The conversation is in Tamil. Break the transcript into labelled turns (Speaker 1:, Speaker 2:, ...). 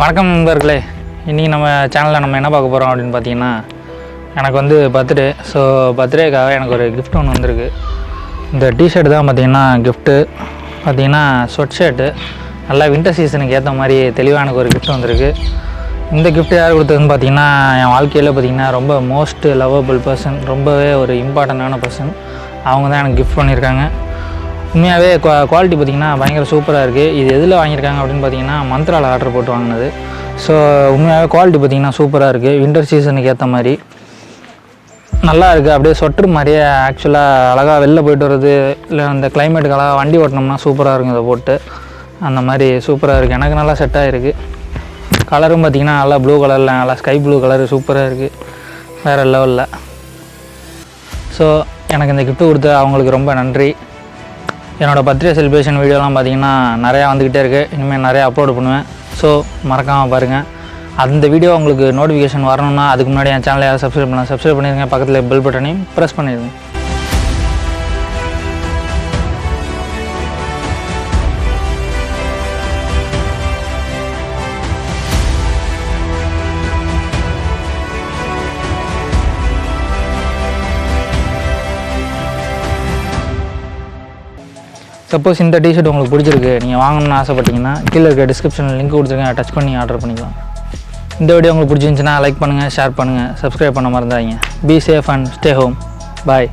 Speaker 1: வணக்கம் நண்பர்களே, இன்றைக்கி நம்ம சேனலில் நம்ம என்ன பார்க்க போகிறோம் அப்படின்னு பார்த்தீங்கன்னா, எனக்கு வந்து பர்த்டே. ஸோ பர்த்டேக்காக எனக்கு ஒரு கிஃப்ட் ஒன்று வந்திருக்கு. இந்த டிஷர்ட் தான் பார்த்திங்கன்னா கிஃப்ட்டு. பார்த்திங்கன்னா ஸ்வெட் ஷர்ட்டு, நல்லா வின்டர் சீசனுக்கு ஏற்ற மாதிரி தெளிவாக எனக்கு ஒரு கிஃப்ட் வந்திருக்கு. இந்த கிஃப்ட் யார் கொடுத்ததுன்னு பார்த்திங்கன்னா, என் வாழ்க்கையில் பார்த்திங்கன்னா ரொம்ப மோஸ்ட் லவ்வபிள் பர்சன், ரொம்பவே ஒரு இம்பார்ட்டண்ட்டான பர்சன். அவங்க தான் எனக்கு கிஃப்ட் பண்ணியிருக்காங்க. உண்மையாகவே குவாலிட்டி பார்த்திங்கன்னா பயங்கர சூப்பராக இருக்குது. இது எதில் வாங்கியிருக்காங்க அப்படின்னு பார்த்தீங்கன்னா, மந்த்ராவில் ஆர்டர் போட்டு வாங்கினது. ஸோ உண்மையாகவே குவாலிட்டி பார்த்திங்கன்னா சூப்பராக இருக்குது. வின்டர் சீசனுக்கு ஏற்ற மாதிரி நல்லா இருக்குது. அப்படியே சொட்டர் மாதிரியே ஆக்சுவலாக அழகாக வெளில போய்ட்டு வருது, இல்லை அந்த கிளைமேட்டுக்கு அழகாக வண்டி ஓட்டினோம்னா சூப்பராக இருக்கும். இதை போட்டு அந்த மாதிரி சூப்பராக இருக்குது. எனக்கு நல்லா செட் ஆகிருக்கு. கலரும் பார்த்திங்கன்னா நல்லா ப்ளூ கலரில், நல்லா ஸ்கை ப்ளூ கலரு சூப்பராக இருக்குது, வேறு லெவலில். ஸோ எனக்கு இந்த கிஃப்ட்டு கொடுத்து அவங்களுக்கு ரொம்ப நன்றி. என்னோடய பர்த்டே செலிப்ரேஷன் வீடியோலாம் பார்த்திங்கன்னா நிறையா வந்துக்கிட்டே இருக்குது. இனிமேல் நிறையா அப்லோடு பண்ணுவேன். ஸோ மறக்காமல் பாருங்கள். அந்த வீடியோ உங்களுக்கு நோட்டிஃபிகேஷன் வரணும்னா அதுக்கு முன்னாடி என் சேனலை யாரும் சப்ஸ்கிரைப் பண்ணிடுங்க. பக்கத்தில் பெல் பட்டனையும் ப்ரெஸ் பண்ணிடுங்க. சப்போஸ் இந்த டிஷர்ட் உங்களுக்கு பிடிச்சிருக்கு, நீங்கள் வாங்கணும்னு ஆசைப்பட்டீங்கன்னா கீழே இருக்க டிஸ்கிரிப்ஷனில் லிங்க் கொடுத்துருக்கேன், டச் பண்ணி ஆர்டர் பண்ணிக்கலாம். இந்த வீடியோ உங்களுக்கு பிடிச்சிருந்துச்சுன்னா லைக் பண்ணுங்கள், ஷேர் பண்ணுங்கள், சப்ஸ்கிரைப் பண்ண மறந்துடாதீங்க. Be safe and stay home. Bye.